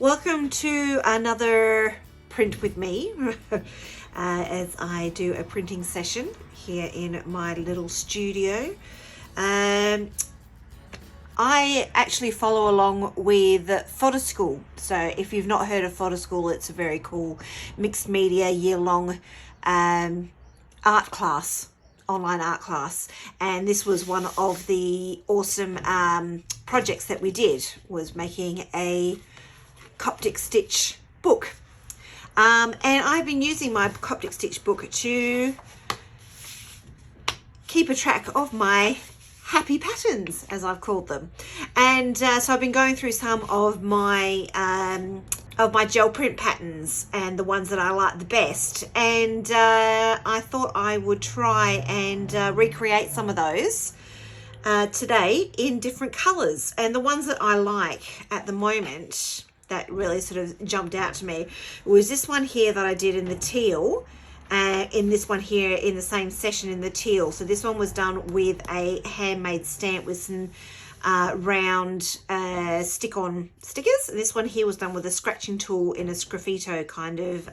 Welcome to another print with me as I do a printing session here in my little studio. I actually follow along with Photo School. So if you've not heard of Photo School, it's a very cool mixed media year-long art class, online art class, and this was one of the awesome projects that we did, was making a Coptic stitch book, and I've been using my Coptic stitch book to keep a track of my happy patterns, as I've called them. And so I've been going through some of my gel print patterns and the ones that I like the best, and I thought I would try and recreate some of those today in different colors. And the ones that I like at the moment that really sort of jumped out to me was this one here that I did in the teal, in this one here in the same session in the teal. So this one was done with a handmade stamp with some round stick-on stickers. And this one here was done with a scratching tool in a sgraffito kind of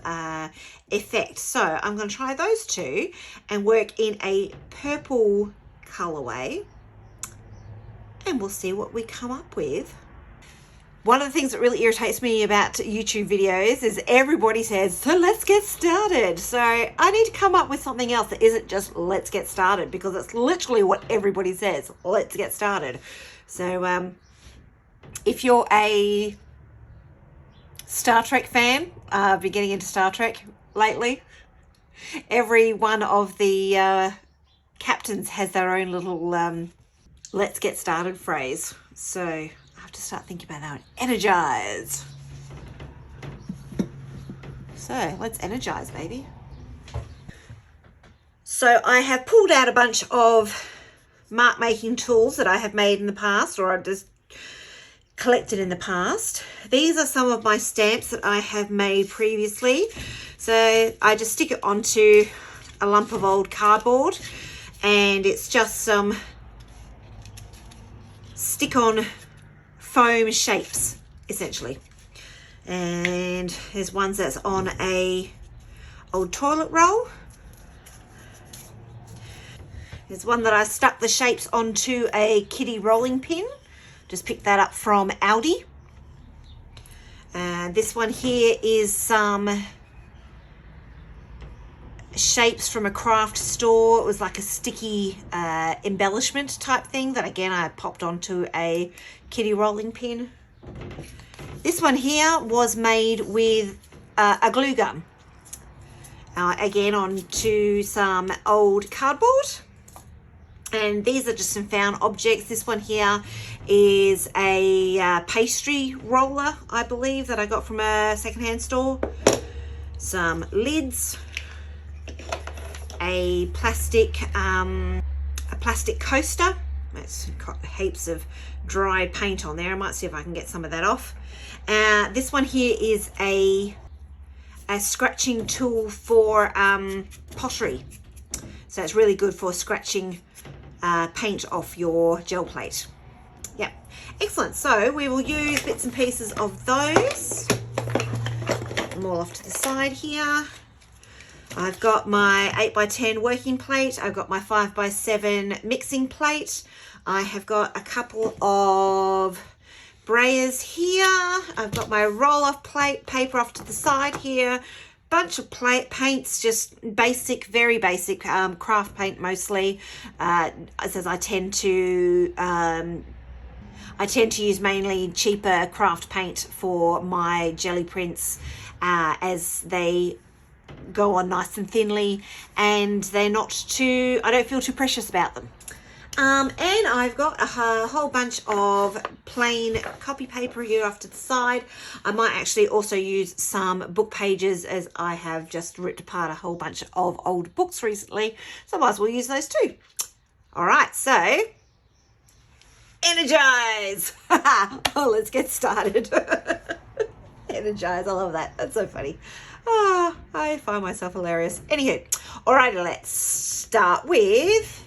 effect. So I'm going to try those two and work in a purple colorway, and we'll see what we come up with. One of the things that really irritates me about YouTube videos is everybody says, so let's get started. So I need to come up with something else that isn't just let's get started, because it's literally what everybody says, let's get started. So if you're a Star Trek fan, I've been getting into Star Trek lately. Every one of the captains has their own little let's get started phrase. So to start thinking about that. Energize. So let's energize, baby. So I have pulled out a bunch of mark making tools that I have made in the past, or I've just collected in the past. These are some of my stamps that I have made previously. So I just stick it onto a lump of old cardboard, and it's just some stick-on foam shapes, essentially. And there's ones that's on a old toilet roll. There's one that I stuck the shapes onto a kitty rolling pin. Just picked that up from Aldi. And this one here is some shapes from a craft store. It was like a sticky embellishment type thing that, again, I popped onto a kitty rolling pin. This one here was made with a glue gun, again onto some old cardboard. And these are just some found objects. This one here is a pastry roller, I believe, that I got from a secondhand store. Some lids, a plastic coaster. It's got heaps of dry paint on there. I might see if I can get some of that off. This one here is a scratching tool for pottery. So it's really good for scratching paint off your gel plate. Yep, excellent. So we will use bits and pieces of those. Put them all off to the side here. I've got my 8x10 working plate. I've got my 5x7 mixing plate. I have got a couple of brayers here. I've got my roll-off plate paper off to the side here. Bunch of paints, just basic, very basic craft paint mostly. As I tend to use mainly cheaper craft paint for my Gelli prints, as they go on nice and thinly, and they're not too, I don't feel too precious about them. And I've got a whole bunch of plain copy paper here off to the side. I might actually also use some book pages, as I have just ripped apart a whole bunch of old books recently, so I might as well use those too. All right, so energize. Oh, let's get started. Energize, I love that. That's so funny. I find myself hilarious. Anywho, alrighty, let's start with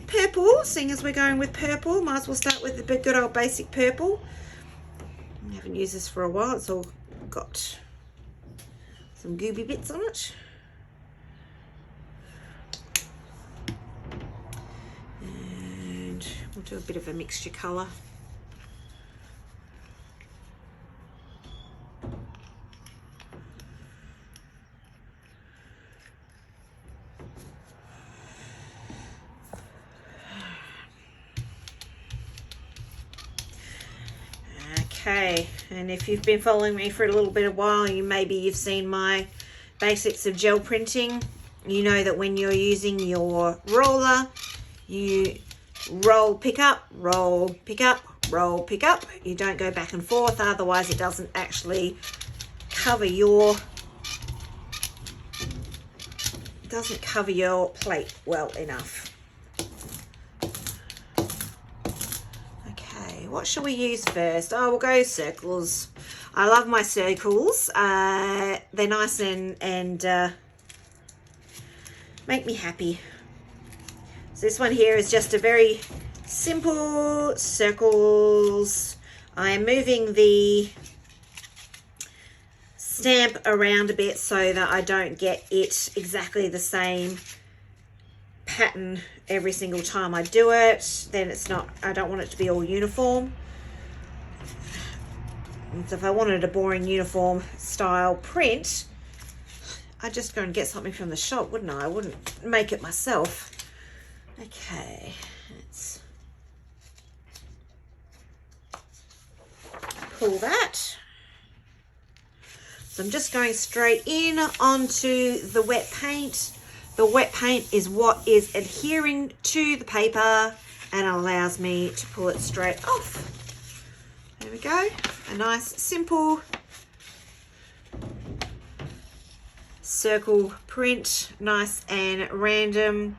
purple. Seeing as we're going with purple, might as well start with the good old basic purple. I haven't used this for a while. It's all got some gooby bits on it. And we'll do a bit of a mixture colour. Okay, and if you've been following me for a little bit of while, you've seen my basics of gel printing. You know that when you're using your roller, you roll, pick up, roll, pick up, roll, pick up. You don't go back and forth, otherwise it doesn't actually cover your plate well enough. What shall we use first? Oh, we'll go circles. I love my circles. They're nice and make me happy. So this one here is just a very simple circles. I am moving the stamp around a bit so that I don't get it exactly the same pattern every single time I do it. Then it's not, I don't want it to be all uniform. And so if I wanted a boring uniform style print, I'd just go and get something from the shop, wouldn't I? I wouldn't make it myself. Okay, let's pull that. So I'm just going straight in onto the wet paint. The wet paint is what is adhering to the paper and allows me to pull it straight off. There we go. A nice simple circle print, nice and random.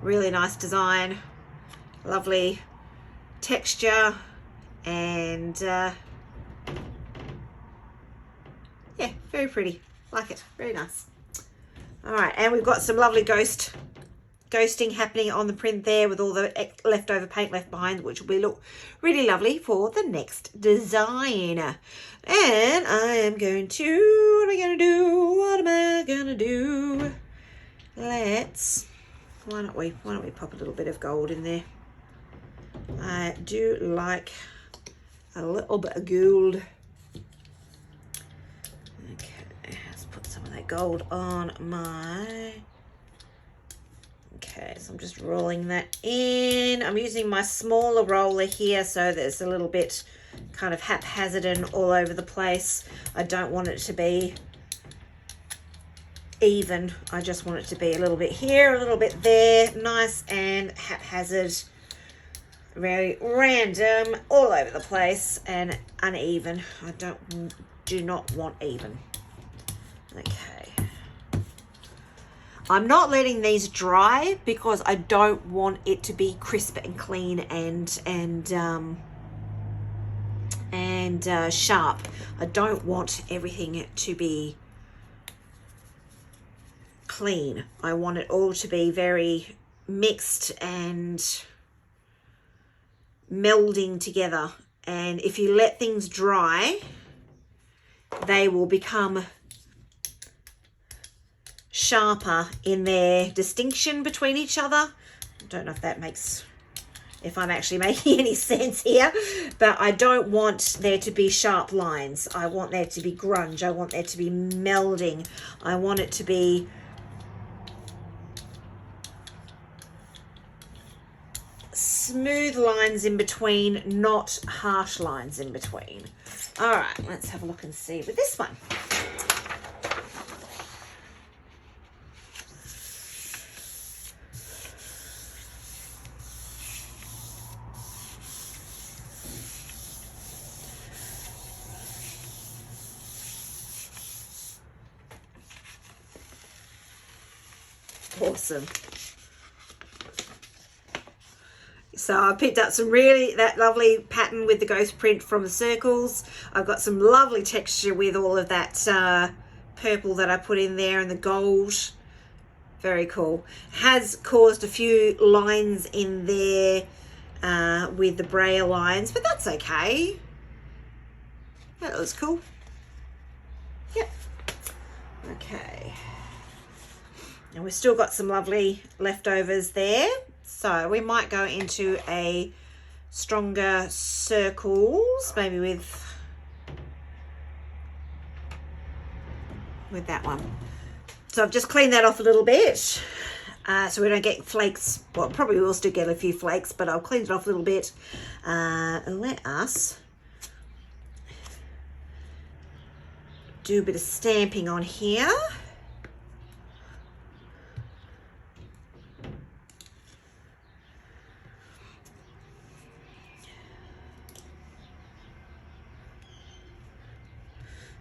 Really nice design, lovely texture, and yeah, very pretty. Like it, very nice. All right, and we've got some lovely ghosting happening on the print there with all the leftover paint left behind, which will look really lovely for the next design. And I am going to, what am I gonna do? Why don't we pop a little bit of gold in there? I do like a little bit of gold. Some of that gold on my, okay, so I'm just rolling that in. I'm using my smaller roller here, so there's a little bit kind of haphazard and all over the place. I don't want it to be even. I just want it to be a little bit here, a little bit there, nice and haphazard, very random, all over the place and uneven. I do not want even. Okay, I'm not letting these dry because I don't want it to be crisp and clean and sharp. I don't want everything to be clean. I want it all to be very mixed and melding together. And if you let things dry, they will become sharper in their distinction between each other. I don't know if I'm actually making any sense here, but I don't want there to be sharp lines. I want there to be grunge. I want there to be melding. I want it to be smooth lines in between, not harsh lines in between. All right, let's have a look and see with this one. Awesome. So I picked up that lovely pattern with the ghost print from the circles. I've got some lovely texture with all of that purple that I put in there and the gold. Very cool. Has caused a few lines in there with the braille lines, but that's okay. That looks cool. Yep. Okay. And we've still got some lovely leftovers there. So we might go into a stronger circles, maybe with that one. So I've just cleaned that off a little bit so we don't get flakes. Well, probably will still get a few flakes, but I'll clean it off a little bit and let us do a bit of stamping on here.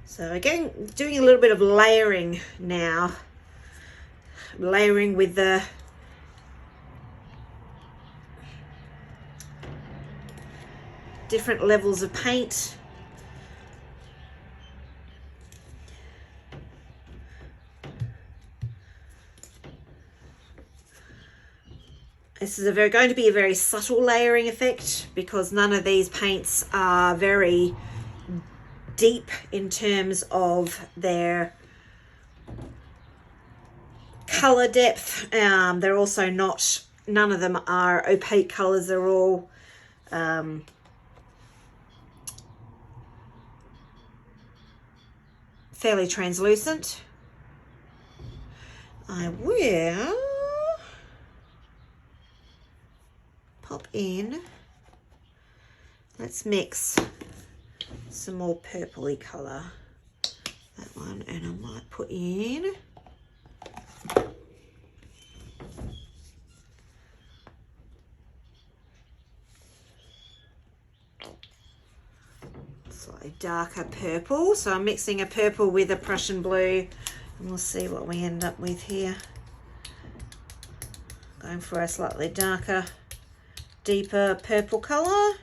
So again, doing a little bit of layering now. Layering with the different levels of paint. This is going to be a very subtle layering effect because none of these paints are very deep in terms of their color depth. They're also not, none of them are opaque colors. They're all fairly translucent. I will pop in, let's mix some more purpley color, that one, and I might put in slightly darker purple. So I'm mixing a purple with a Prussian blue, and we'll see what we end up with here. Going for a slightly darker, deeper purple color.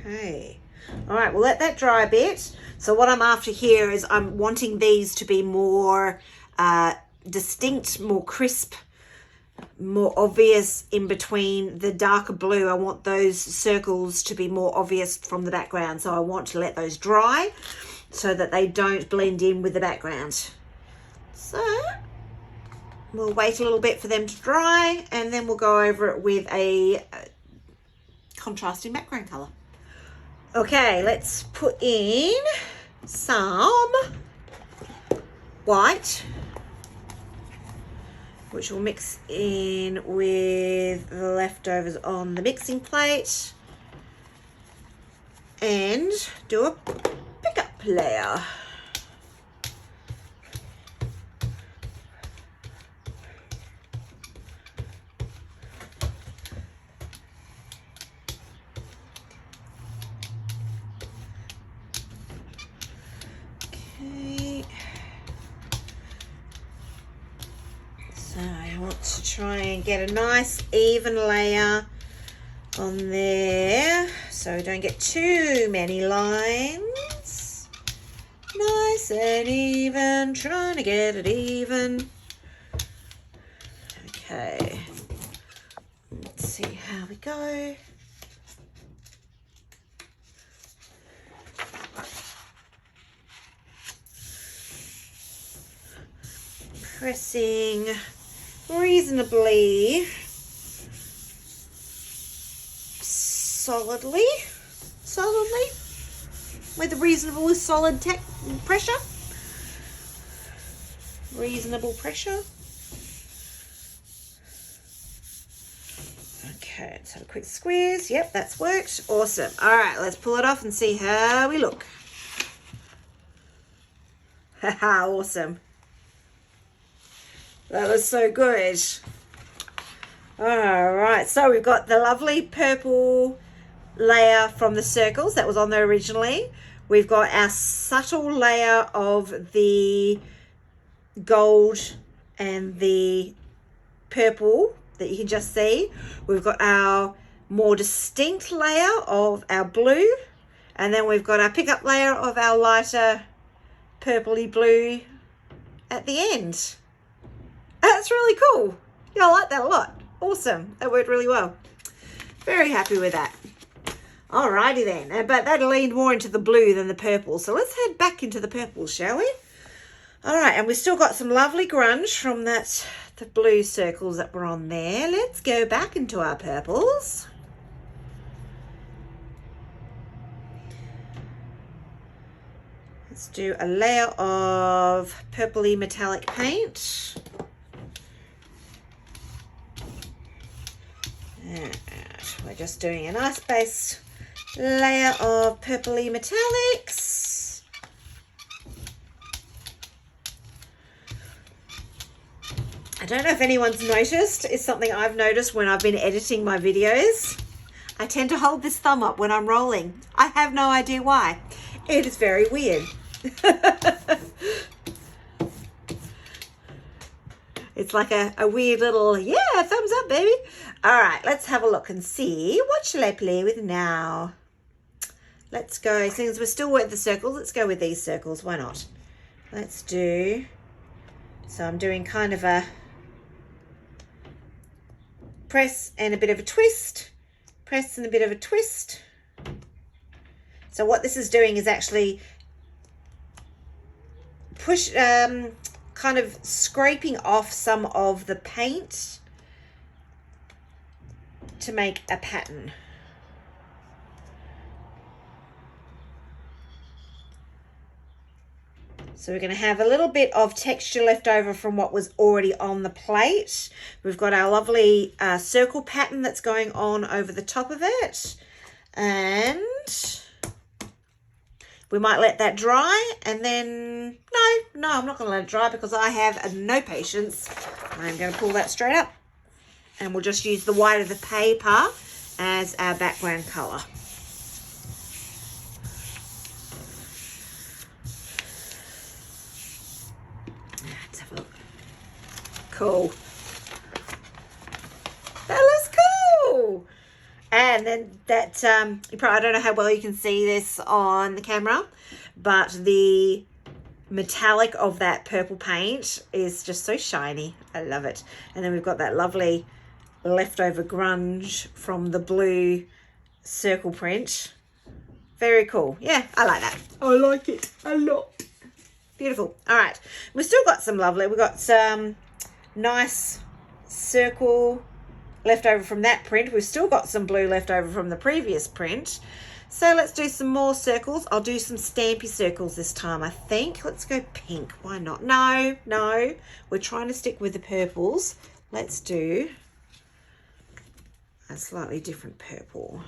Okay, all right, we'll let that dry a bit. So what I'm after here is I'm wanting these to be more distinct, more crisp, more obvious in between the darker blue. I want those circles to be more obvious from the background. So I want to let those dry so that they don't blend in with the background. So we'll wait a little bit for them to dry and then we'll go over it with a contrasting background color. Okay, let's put in some white, which will mix in with the leftovers on the mixing plate, and do a pickup layer. To try and get a nice even layer on there so don't get too many lines. Nice and even, trying to get it even. Okay, let's see how we go. Pressing reasonably solidly with a reasonable solid pressure. Reasonable pressure. Okay, let's have a quick squeeze. Yep, that's worked. Awesome. All right, let's pull it off and see how we look. Haha, awesome. That was so good. All right, so we've got the lovely purple layer from the circles that was on there originally. We've got our subtle layer of the gold and the purple that you can just see. We've got our more distinct layer of our blue, and then we've got our pickup layer of our lighter purpley blue at the end. That's really cool. Yeah, I like that a lot. Awesome. That worked really well. Very happy with that. Alrighty then. But that leaned more into the blue than the purple. So let's head back into the purple, shall we? Alright, and we've still got some lovely grunge from the blue circles that were on there. Let's go back into our purples. Let's do a layer of purpley metallic paint. And we're just doing a nice base layer of purpley metallics. I don't know if anyone's noticed, it's something I've noticed when I've been editing my videos. I tend to hold this thumb up when I'm rolling. I have no idea why. It is very weird. It's like a weird little, yeah, thumbs up, baby. All right, let's have a look and see. What shall I play with now? Let's go, since we're still with the circles, let's go with these circles. Why not? Let's do, so I'm doing kind of a press and a bit of a twist. Press and a bit of a twist. So what this is doing is actually push, kind of scraping off some of the paint to make a pattern. So we're going to have a little bit of texture left over from what was already on the plate. We've got our lovely circle pattern that's going on over the top of it. And we might let that dry, and then, no, I'm not going to let it dry because I have no patience. I'm going to pull that straight up, and we'll just use the white of the paper as our background colour. Let's have a look. Cool. That looks cool. And then that, I don't know how well you can see this on the camera, but the metallic of that purple paint is just so shiny. I love it. And then we've got that lovely leftover grunge from the blue circle print. Very cool. Yeah, I like that. I like it a lot. Beautiful. All right. We've still got some lovely, we've got some nice circle left over from that print. We've still got some blue left over from the previous print. So let's do some more circles. I'll do some stampy circles this time, I think. Let's go pink. Why not? No. We're trying to stick with the purples. Let's do a slightly different purple.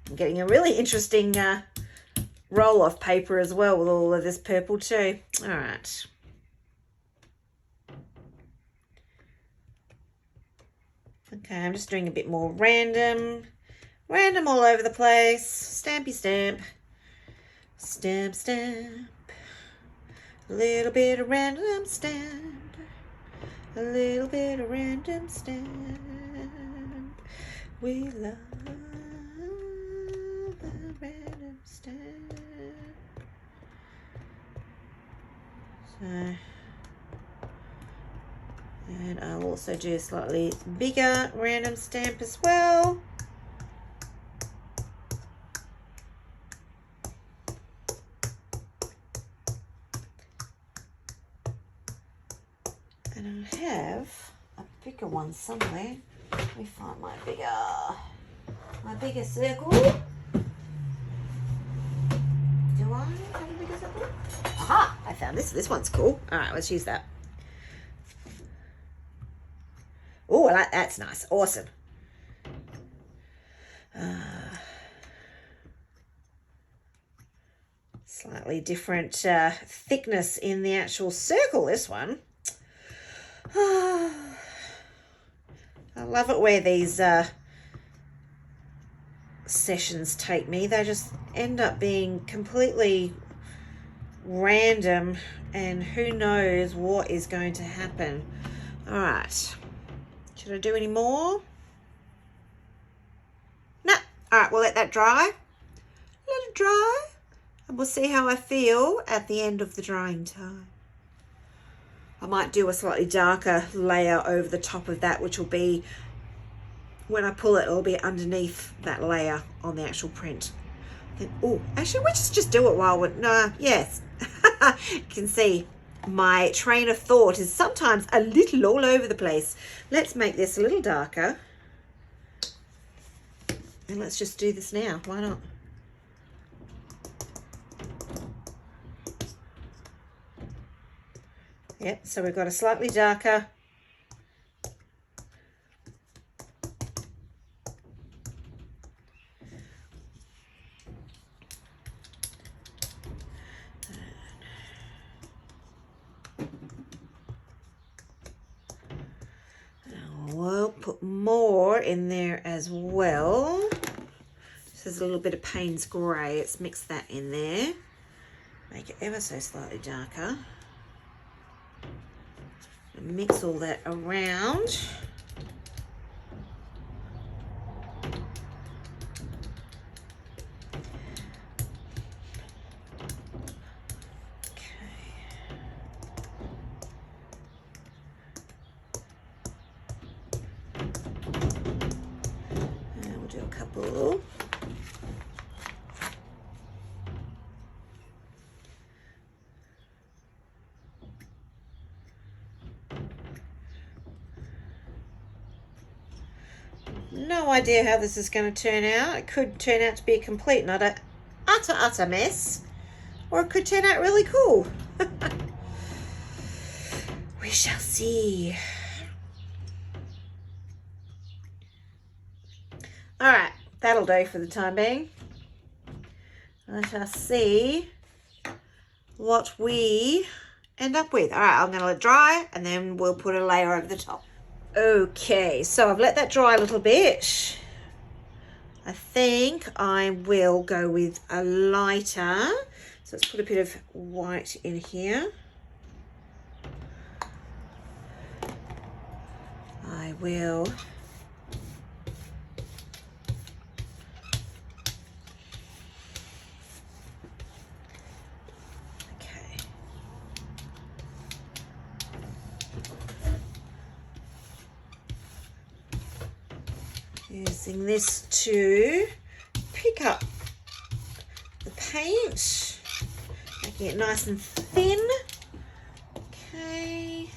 I'm getting a really interesting roll-off paper as well with all of this purple too. All right. Okay, I'm just doing a bit more random all over the place. Stampy stamp. Stamp, stamp. A little bit of random stamp. A little bit of random stamp. We love random stamp. So, and I'll also do a slightly bigger random stamp as well. And I have a bigger one somewhere. Let me find my bigger circle. Do I have a bigger circle? Aha, I I found this. This one's cool. All right, let's use that. Oh, I like that's nice. Awesome. Slightly different thickness in the actual circle, this one. I love it where these sessions take me. They just end up being completely random and who knows what is going to happen. All right. Should I do any more? No. All right, we'll let that dry. Let it dry. And we'll see how I feel at the end of the drying time. I might do a slightly darker layer over the top of that, which will be, when I pull it, it'll be underneath that layer on the actual print. Oh, actually, we'll just do it while we're, no, yes. You can see my train of thought is sometimes a little all over the place. Let's make this a little darker. And let's just do this now. Why not? Yep, so we've got a slightly darker. We'll put more in there as well. This is a little bit of Payne's Grey. Let's mix that in there. Make it ever so slightly darker. And mix all that around. No idea how this is going to turn out. It could turn out to be a complete and utter mess, or it could turn out really cool. We shall see. All right, that'll do for the time being. Let us see what we end up with. All right, I'm going to let it dry and then we'll put a layer over the top. Okay, so I've let that dry a little bit. I think I will go with a lighter. So let's put a bit of white in here. I will using this to pick up the paint, making it nice and thin. Okay,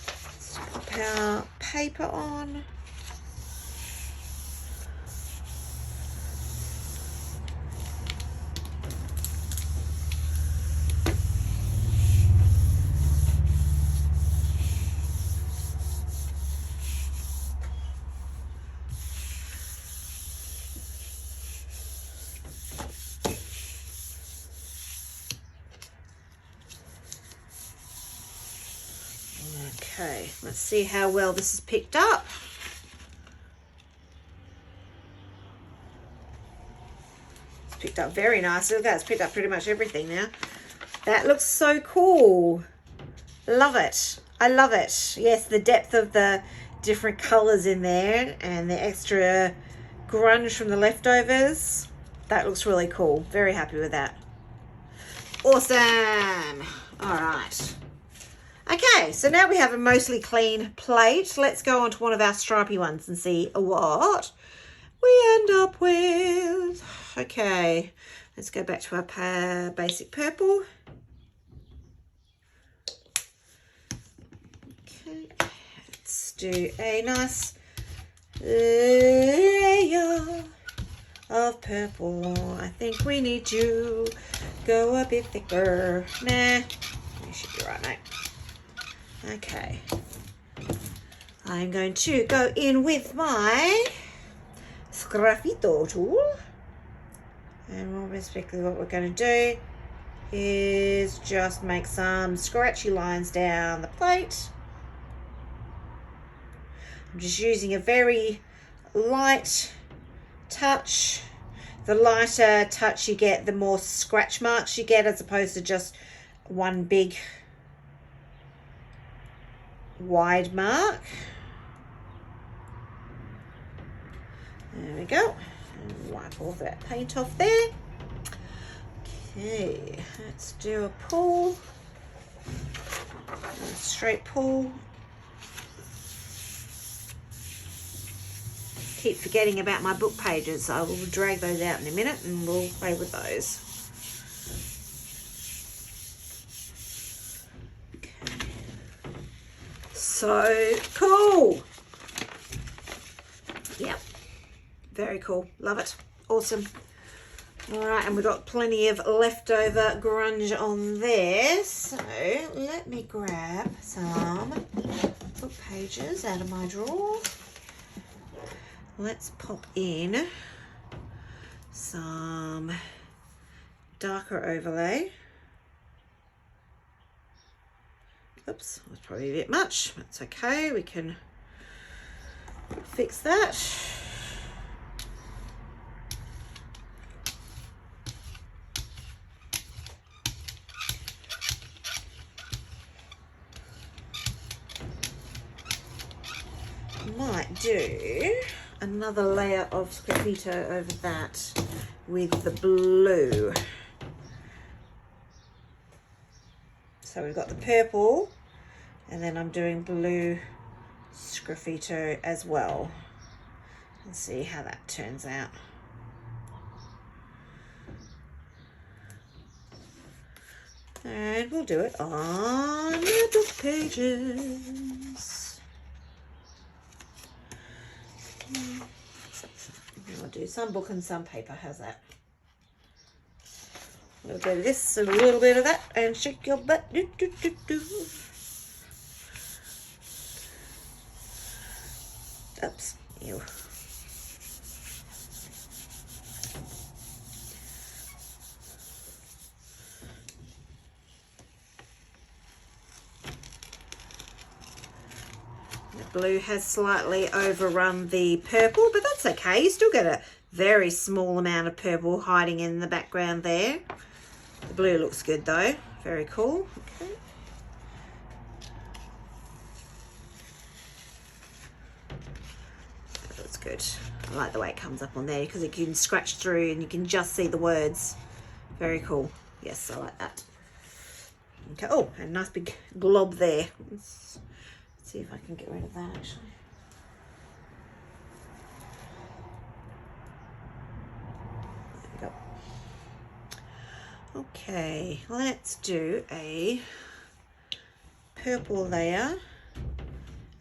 let's pop our paper on. Okay, let's see how well this is picked up. It's picked up very nicely. Look at that, it's picked up pretty much everything now. That looks so cool. Love it. I love it. Yes, the depth of the different colors in there and the extra grunge from the leftovers. That looks really cool. Very happy with that. Awesome. All right. Okay, so now we have a mostly clean plate. Let's go on to one of our stripy ones and see what we end up with. Okay, let's go back to our basic purple. Okay, let's do a nice layer of purple. I think we need to go a bit thicker. Nah, you should be right, mate. Okay. I'm going to go in with my Sgraffito tool. And more basically what we're going to do is just make some scratchy lines down the plate. I'm just using a very light touch. The lighter touch you get, the more scratch marks you get, as opposed to just one big wide mark. There we go. And wipe all that paint off there. Okay, let's do a pull. A straight pull. Keep forgetting about my book pages. I will drag those out in a minute and we'll play with those. Okay. So cool. Yep. Very cool. Love it. Awesome. All right, and we've got plenty of leftover grunge on there. So let me grab some book pages out of my drawer. Let's pop in some darker overlay. Oops, that's probably a bit much. That's okay, we can fix that. Might do another layer of Sgraffito over that with the blue. So we've got the purple and then I'm doing blue Sgraffito as well. Let's see how that turns out. And we'll do it on the book pages. I'll do some book and some paper. How's that? A little bit of this and a little bit of that, and shake your butt. Do, do, do, do. Oops. Ew. Blue has slightly overrun the purple, but that's okay. You still get a very small amount of purple hiding in the background there. The blue looks good though. Very cool. Okay. That looks good. I like the way it comes up on there because you can scratch through and you can just see the words. Very cool. Yes, I like that. Okay. Oh, a nice big glob there. Let's see if I can get rid of that actually. There we go. Okay, let's do a purple layer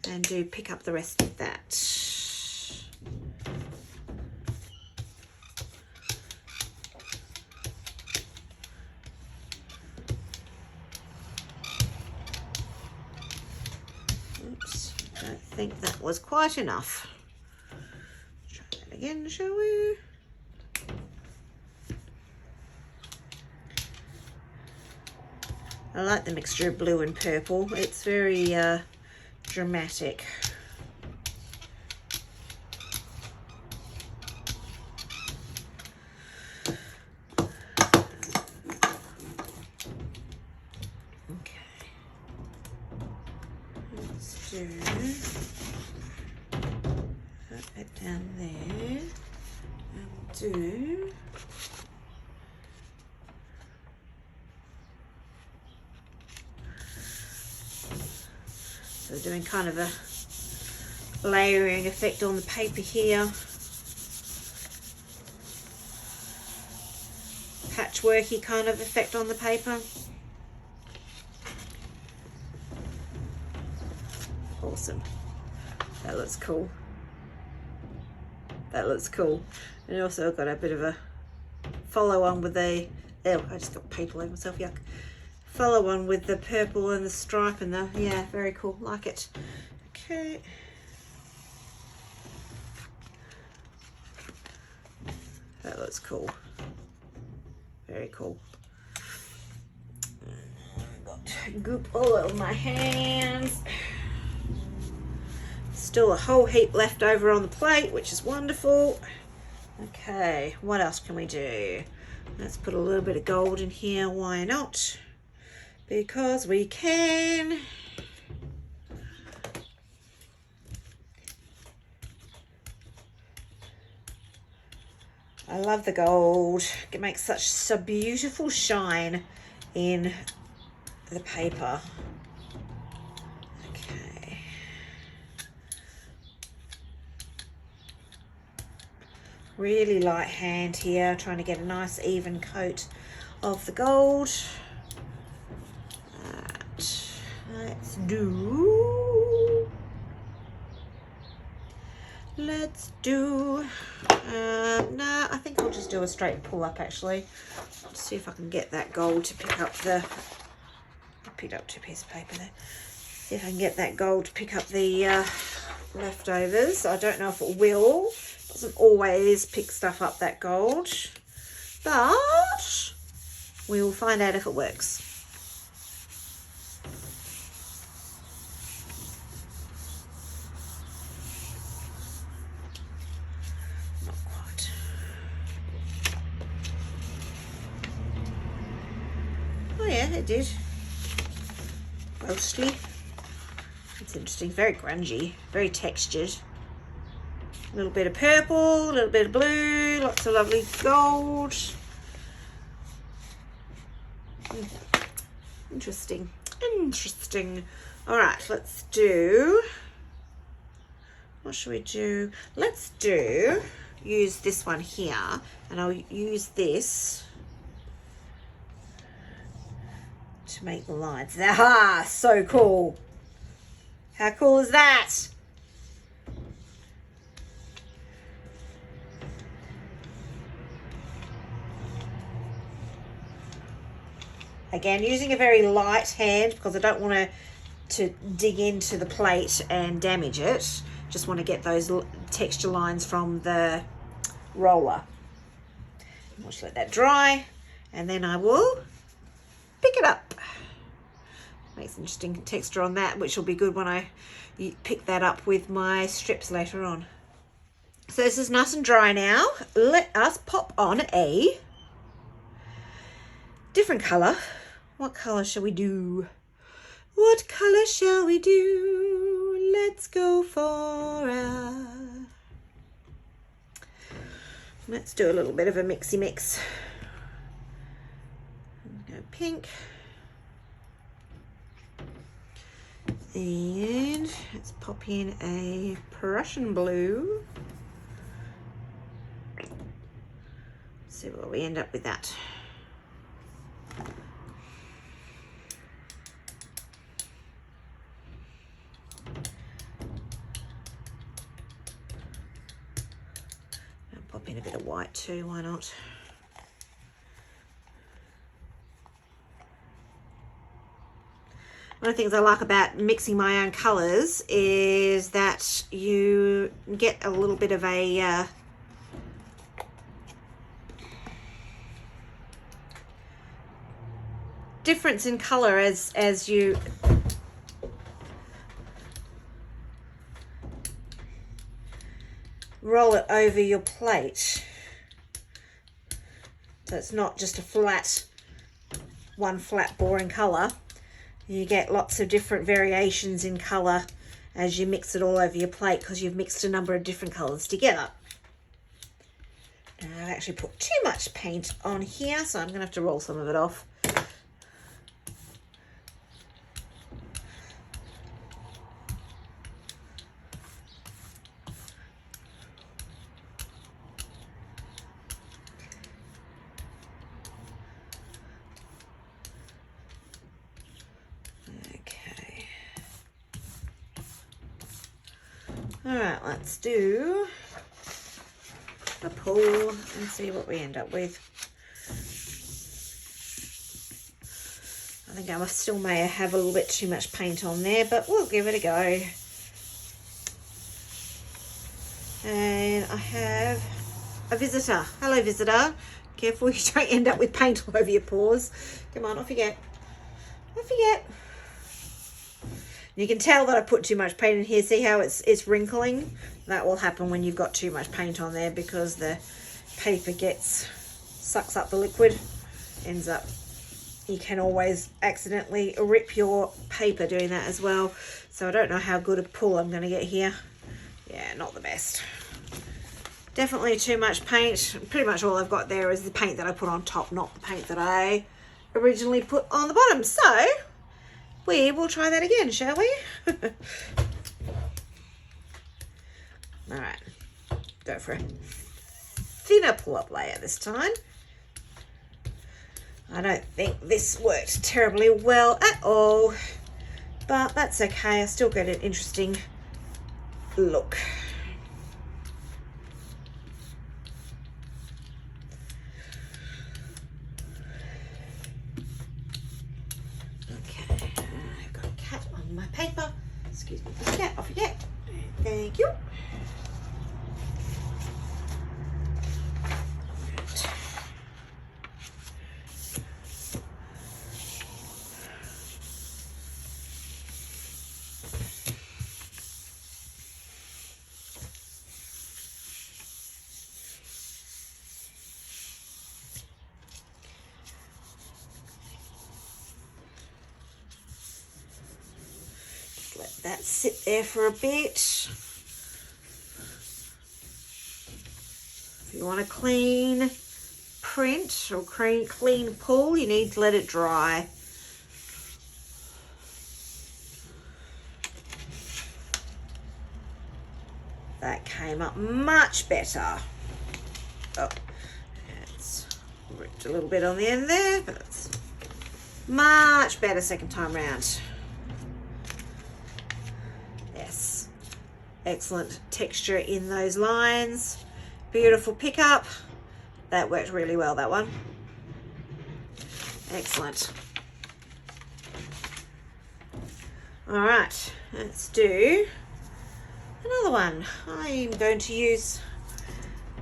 and pick up the rest of that. I think that was quite enough. Try that again, shall we? I like the mixture of blue and purple. It's very dramatic. Okay. Let's do it down there and do so we're doing kind of a layering effect on the paper here, patchworky kind of effect on the paper. Awesome. That looks cool. That looks cool. And also got a bit of a follow on with the Oh, I just got paper over myself, yuck. Follow one with the purple and the stripe and the, yeah, very cool, like it. Okay. That looks cool. Very cool. Got goop all over my hands. Still a whole heap left over on the plate, which is wonderful. Okay, what else can we do? Let's put a little bit of gold in here. Why not? Because we can. I love the gold. It makes such a beautiful shine in the paper. Okay. Really light hand here, trying to get a nice even coat of the gold. Let's do, no, I think I'll just do a straight pull up actually. Let's see if I can get that gold to pick up the, I picked up 2 pieces of paper there. See if I can get that gold to pick up the leftovers. I don't know if it will. It doesn't always pick stuff up, that gold, but we will find out if it works. Yeah, it did. Mostly. It's interesting. Very grungy. Very textured. A little bit of purple, a little bit of blue, lots of lovely gold. Interesting. Interesting. Alright, let's do... What should we do? Let's use this one here, and I'll use this to make the lines. Aha! So cool. How cool is that? Again, using a very light hand because I don't want to dig into the plate and damage it. Just want to get those texture lines from the roller. I'll just let that dry, and then I will pick it up. Makes an interesting texture on that, which will be good when I pick that up with my strips later on. So this is nice and dry now. Let us pop on a different colour. What colour shall we do? What colour shall we do? Let's go for let's do a little bit of a mixy mix. Go pink. And let's pop in a Prussian blue. Let's see what we end up with that. I'll pop in a bit of white too, why not? One of the things I like about mixing my own colours is that you get a little bit of a difference in colour as you roll it over your plate. So it's not just a flat, one flat boring colour. You get lots of different variations in colour as you mix it all over your plate because you've mixed a number of different colours together. Now I've actually put too much paint on here, so I'm going to have to roll some of it off. Alright, let's do a pull and see what we end up with. I think I still may have a little bit too much paint on there, but we'll give it a go. And I have a visitor. Hello, visitor. Careful you don't end up with paint all over your paws. Come on, off you get. Off you get. You can tell that I put too much paint in here. See how it's wrinkling? That will happen when you've got too much paint on there because the paper sucks up the liquid. Ends up, you can always accidentally rip your paper doing that as well. So I don't know how good a pull I'm going to get here. Yeah, not the best. Definitely too much paint. Pretty much all I've got there is the paint that I put on top, not the paint that I originally put on the bottom. So we will try that again, shall we? All right, go for a thinner pull-up layer this time. I don't think this worked terribly well at all, but that's okay. I still get an interesting look. Okay, I've got a cat on my paper. Excuse me, cat, off you get. Thank you. Let that sit there for a bit. If you want a clean print or clean pull, you need to let it dry. That came up much better. Oh, it's ripped a little bit on the end there, but it's much better second time round. Yes, excellent texture in those lines. Beautiful pickup. That worked really well, that one. Excellent. All right, let's do another one. I'm going to use,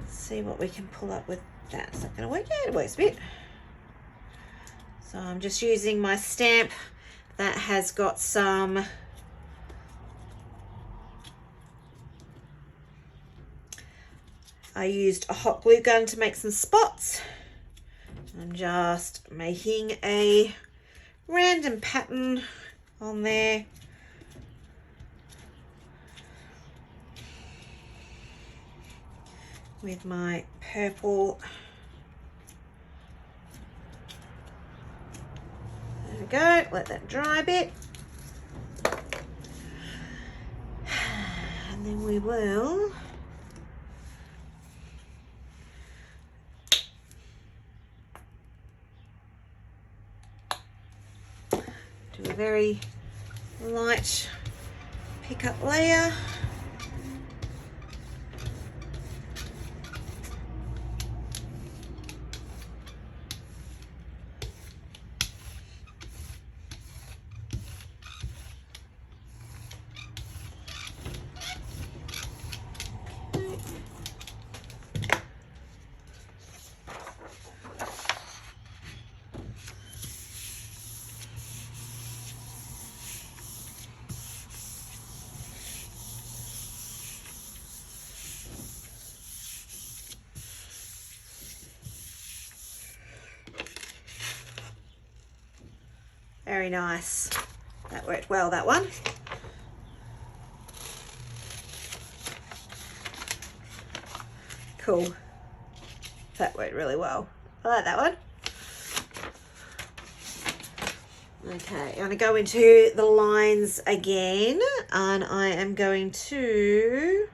see what we can pull up with that. Is that going to work? Yeah, it works a bit. So I'm just using my stamp that has got some I used a hot glue gun to make some spots. I'm just making a random pattern on there. With my purple. There we go, let that dry a bit. And then we will do a very light pickup layer. Very nice. That worked well, that one. Cool. That worked really well. I like that one. Okay, I'm going to go into the lines again, and I am going to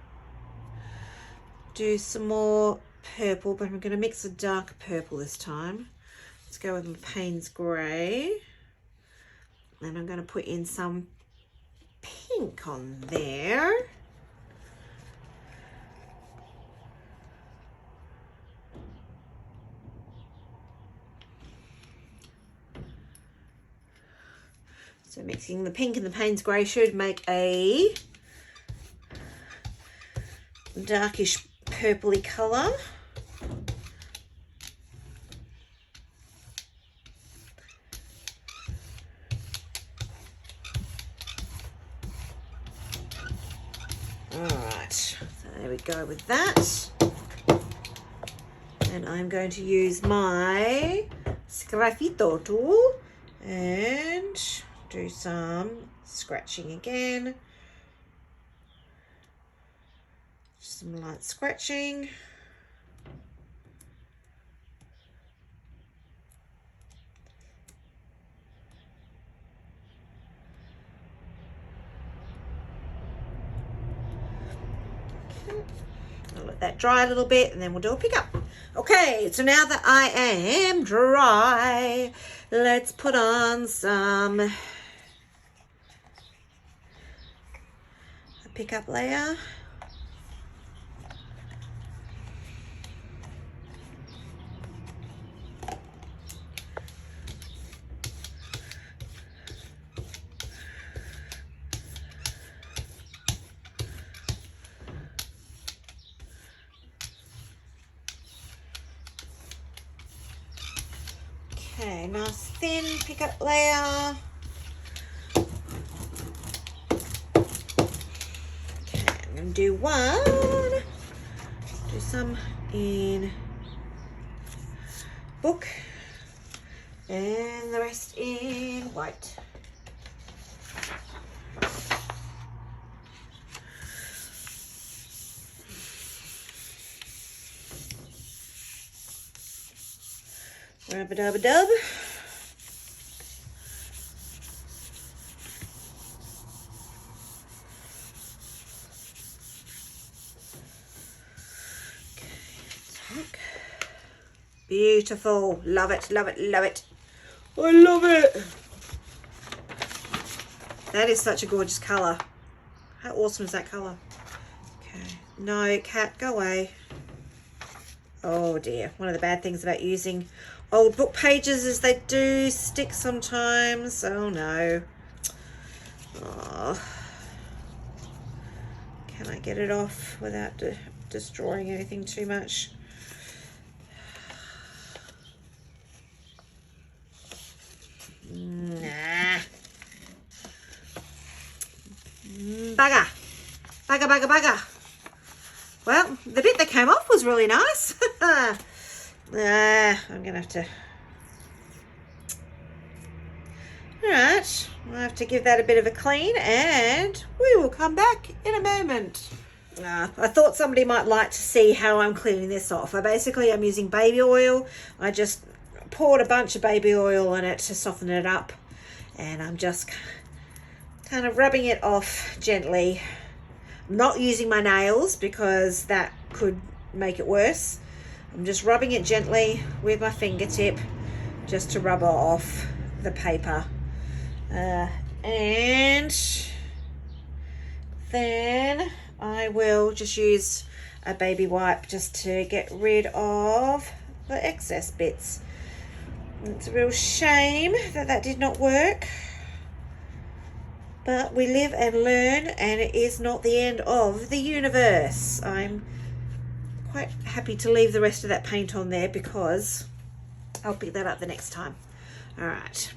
do some more purple, but I'm going to mix a dark purple this time. Let's go with my Payne's Grey. And I'm going to put in some pink on there. So mixing the pink and the Payne's grey should make a darkish purpley colour. Alright, so there we go with that. And I'm going to use my Sgraffito tool and do some scratching again. Some light scratching. I'll let that dry a little bit and then we'll do a pickup. Okay, so now that I am dry, let's put on a pickup layer. Okay, nice thin pickup layer. Okay, I'm going to do some in book and the rest in white. Rub-a-dub-a-dub. Okay, beautiful. Love it, love it, love it. I love it. That is such a gorgeous colour. How awesome is that colour? Okay, no, cat, go away. Oh dear, one of the bad things about using old book pages is they do stick sometimes. Oh no. Oh. Can I get it off without destroying anything too much? Nah. Bugger. Bugger, bugger, bugger. Well, the bit that came off was really nice. I'm going to have to... Alright, I'll have to give that a bit of a clean and we will come back in a moment. I thought somebody might like to see how I'm cleaning this off. I'm using baby oil. I just poured a bunch of baby oil on it to soften it up. And I'm just kind of rubbing it off gently. I'm not using my nails because that could make it worse. I'm just rubbing it gently with my fingertip just to rub off the paper. And then I will just use a baby wipe just to get rid of the excess bits. It's a real shame that did not work. But we live and learn, and it is not the end of the universe. I'm quite happy to leave the rest of that paint on there because I'll pick that up the next time. All right,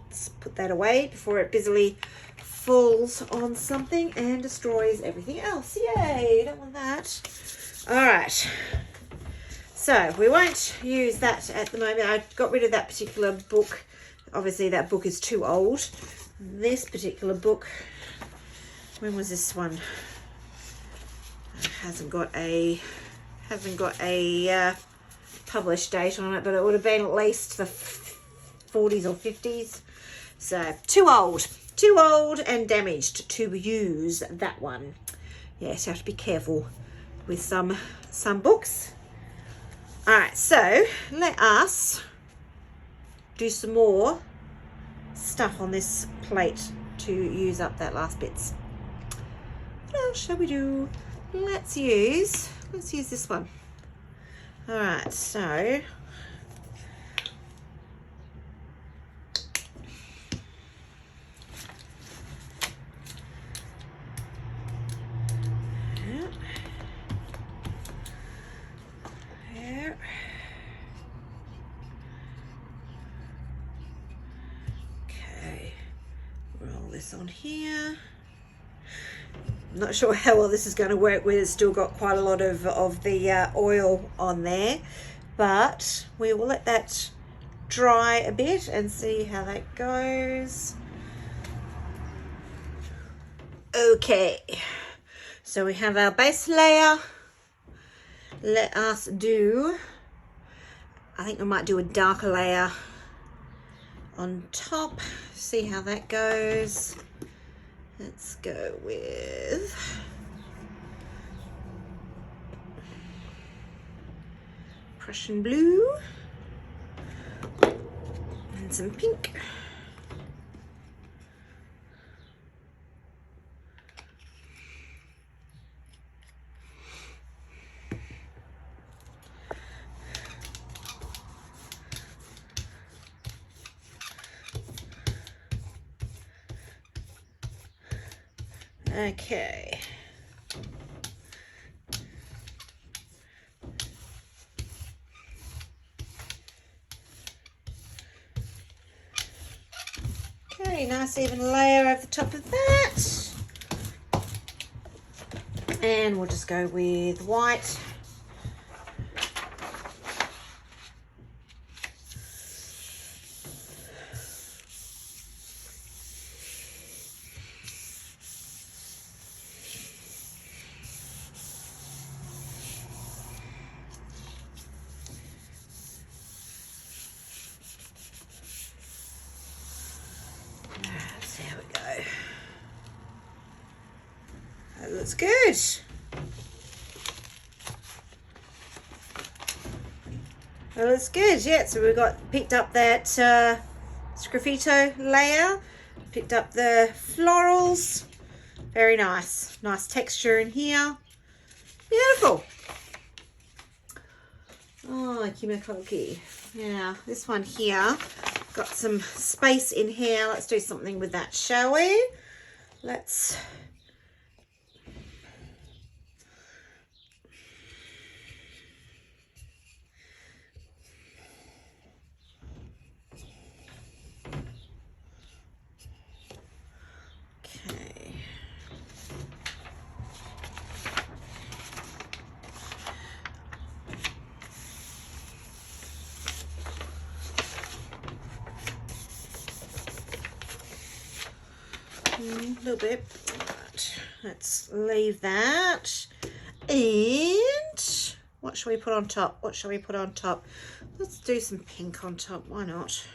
let's put that away before it busily falls on something and destroys everything else. Yay, don't want that. All right, so we won't use that at the moment. I got rid of that particular book. Obviously that book is too old. This particular book, when was this one? It hasn't got a published date on it, but it would have been at least the 40s or 50s. So too old and damaged to use that one. Yes, you have to be careful with some books. All right, so let us do some more stuff on this plate to use up that last bits. What else shall we do? Let's use this one. All right, so this on here. I'm not sure how well this is going to work with. It's still got quite a lot of the oil on there, but we will let that dry a bit and see how that goes. Okay, so we have our base layer. Let us do, I think we might do a darker layer on top, see how that goes. Let's go with Prussian blue and some pink. Okay. Okay, nice even layer over the top of that. And we'll just go with white. There we go. That looks good. That looks good, yeah. So we've picked up that sgraffito layer, picked up the florals. Very nice. Nice texture in here. Beautiful. Oh, Kimakoki. Yeah, this one here. Got some space in here. Let's do something with that, shall we? Let's okay. A little bit. Right. Let's leave that. And what shall we put on top? What shall we put on top? Let's do some pink on top. Why not?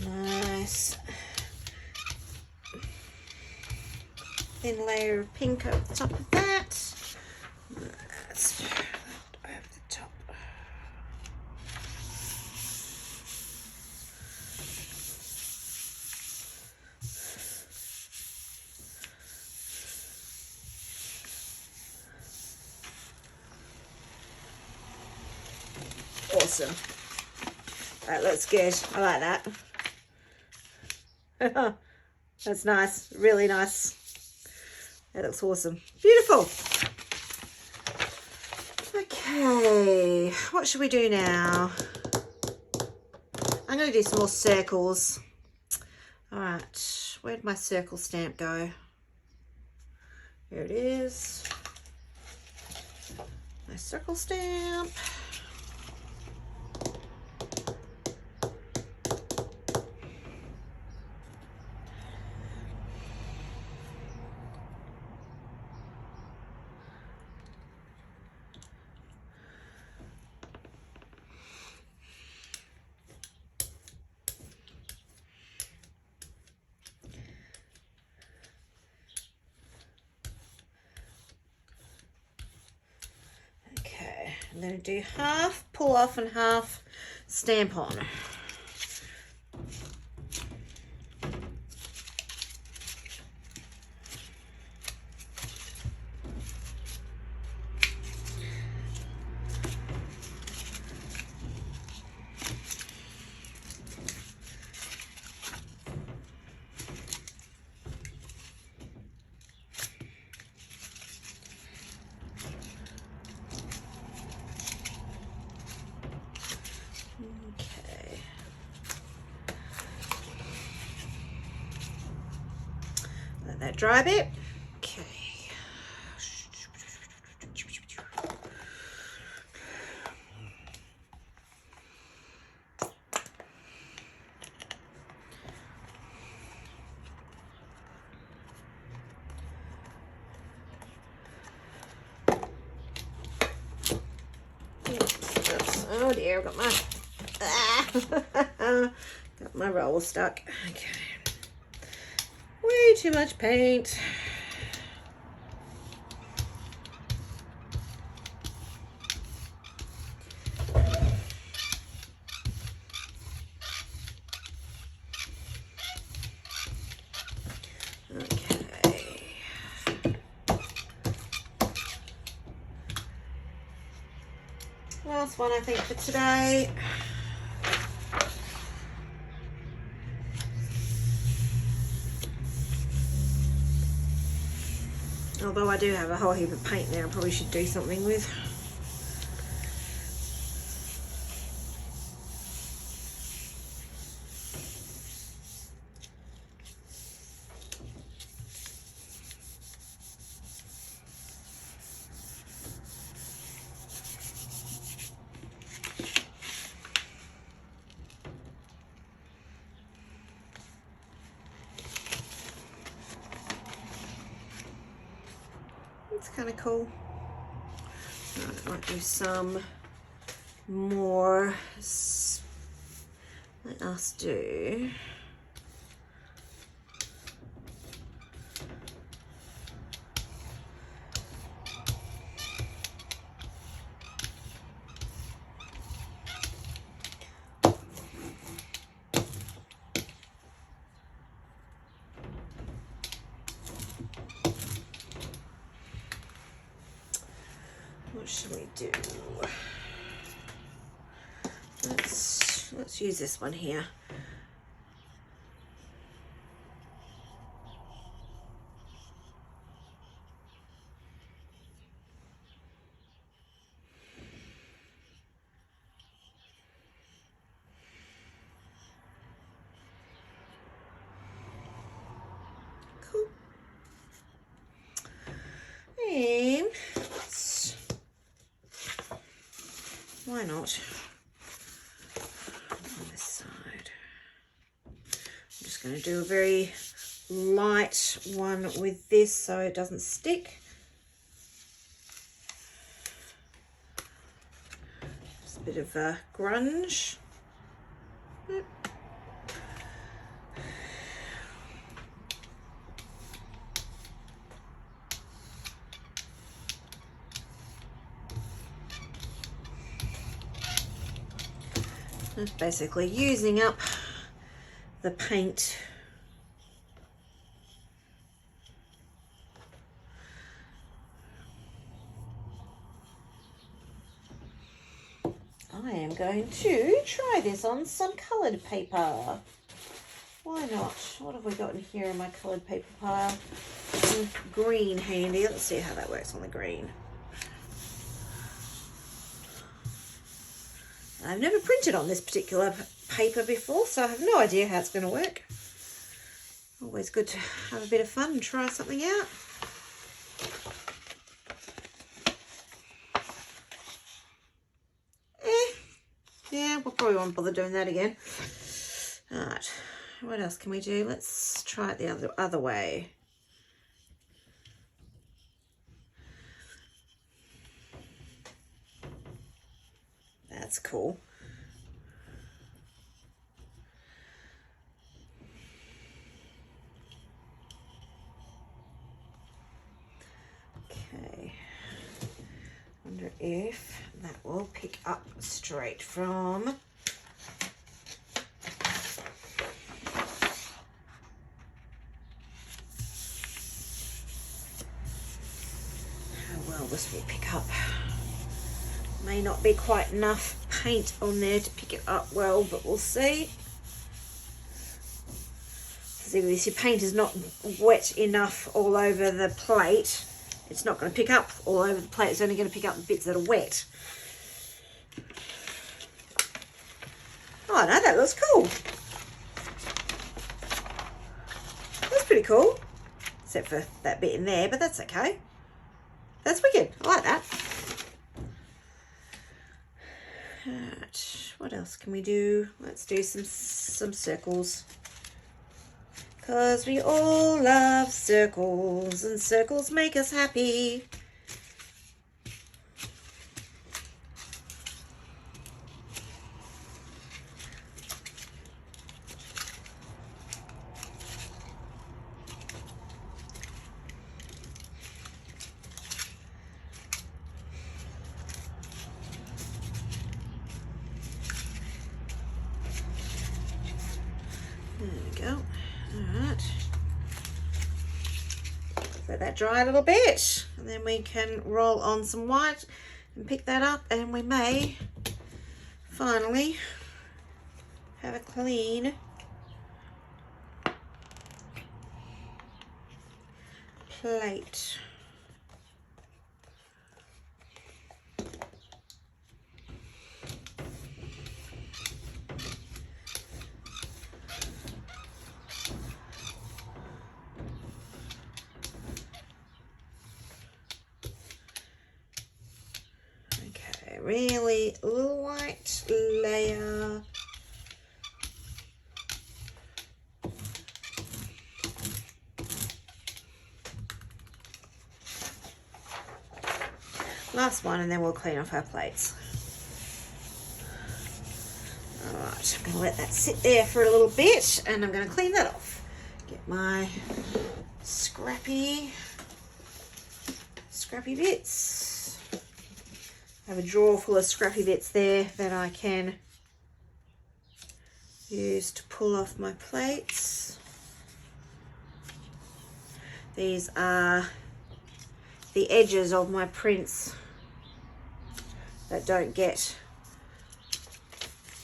Nice thin layer of pink over the top of that. Let's put that over the top. Awesome. That looks good. I like that. That's nice. Really nice. That looks awesome. Beautiful. Okay. What should we do now? I'm going to do some more circles. All right. Where'd my circle stamp go? Here it is. My circle stamp. I'm going to do half pull off and half stamp on. that dry bit. Okay. Oops. Oh dear, I've got my got my roller stuck. Okay. Way too much paint. Okay. Last one I think for today. Although I do have a whole heap of paint there, I probably should do something with. It's kind of cool. I might do some more. Let us do. What should we do? Let's use this one here. Cool. And why not? On this side. I'm just going to do a very light one with this so it doesn't stick. Just a bit of grunge. Yep. Just basically using up the paint. I am going to try this on some coloured paper. Why not? What have we got in here in my coloured paper pile? Some green handy. Let's see how that works on the green. I've never printed on this particular paper before, so I have no idea how it's going to work. Always good to have a bit of fun and try something out. Yeah, we'll probably won't bother doing that again. Alright, what else can we do? Let's try it the other way. That's cool. Okay. Wonder if that will pick up straight from how well this will pick up. May not be quite enough paint on there to pick it up well, but we'll see. See, if your paint is not wet enough all over the plate, it's not going to pick up all over the plate. It's only going to pick up the bits that are wet. Oh no, that looks cool. That's pretty cool. except for that bit in there, but that's okay. That's wicked. I like that. Right, what else can we do? Let's do some circles, because we all love circles and circles make us happy. There we go. All right. Let that dry a little bit, and then we can roll on some white and pick that up, and we may finally have a clean plate. Really little white layer. Last one, and then we'll clean off our plates. All right, I'm going to let that sit there for a little bit, and I'm going to clean that off. Get my scrappy bits. I have a drawer full of scrappy bits there that I can use to pull off my plates. These are the edges of my prints that don't get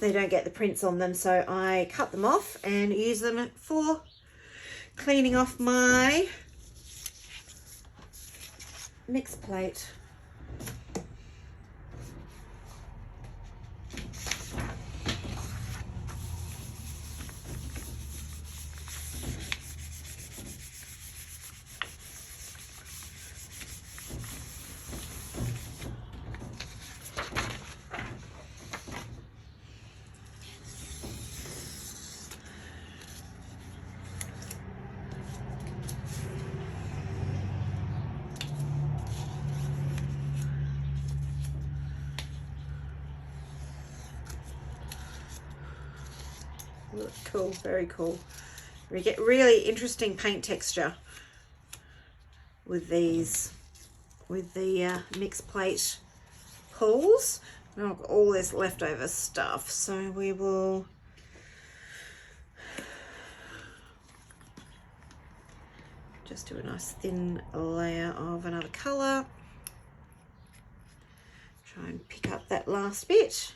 the prints on them, so I cut them off and use them for cleaning off my mix plate. Cool, very cool. We get really interesting paint texture with these, with the mixed plate pulls. And I've got all this leftover stuff, so we will just do a nice thin layer of another colour. Try and pick up that last bit.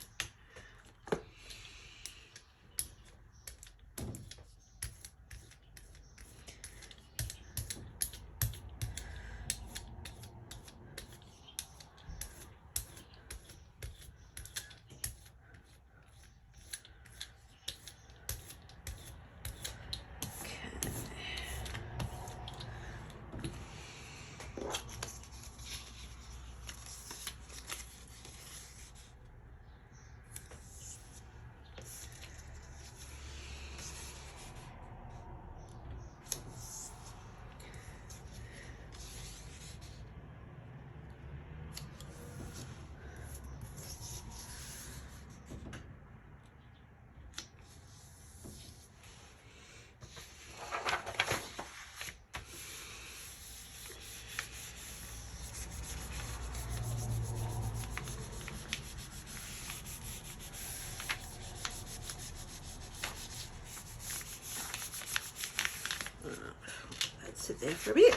Sit there for a bit.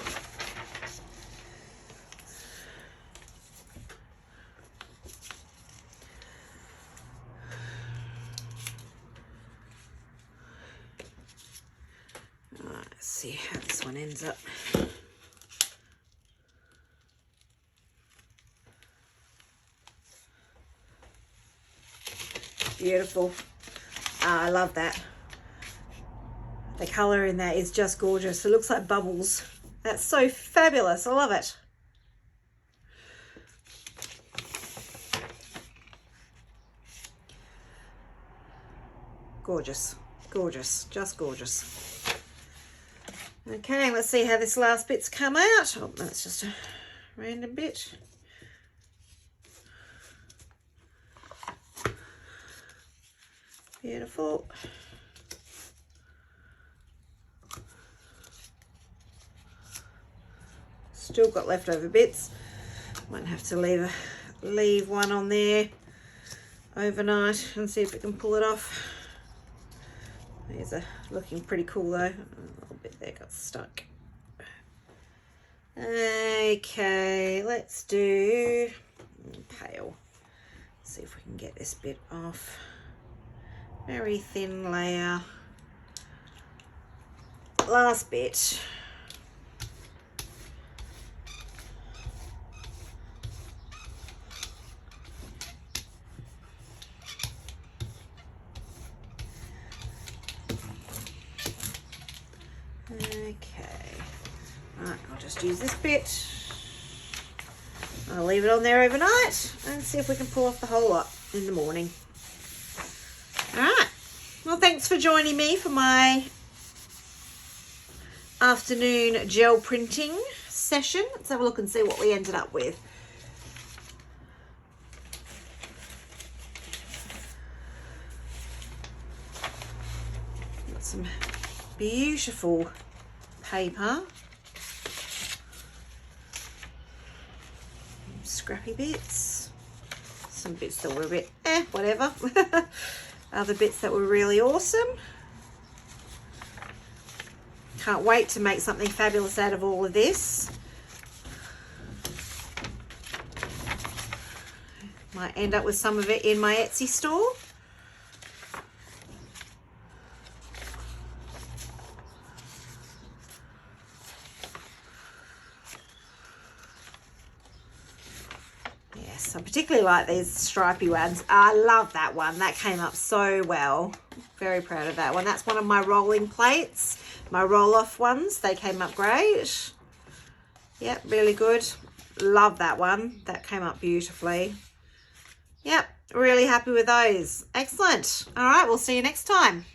Right, let's see how this one ends up. Beautiful. I love that. The colour in that is just gorgeous. It looks like bubbles. That's so fabulous. I love it. Gorgeous, gorgeous, just gorgeous. Okay, let's see how this last bit's come out. Oh, that's just a random bit. Beautiful. Still got leftover bits. Might have to leave one on there overnight and see if we can pull it off. These are looking pretty cool though. A little bit there got stuck. Okay, let's do pale. See if we can get this bit off. Very thin layer. Last bit. Okay, right, I'll just use this bit. I'll leave it on there overnight and see if we can pull off the whole lot in the morning. All right, well, thanks for joining me for my afternoon gel printing session. Let's have a look and see what we ended up with. Got some beautiful paper, scrappy bits, some bits that were a bit whatever, other bits that were really awesome. Can't wait to make something fabulous out of all of this. Might end up with some of it in my Etsy store. I particularly like these stripy ones. I love that one. That came up so well. Very proud of that one. That's one of my rolling plates, my roll-off ones. They came up great. Yep, really good. Love that one. That came up beautifully. Yep, really happy with those. Excellent. All right, we'll see you next time.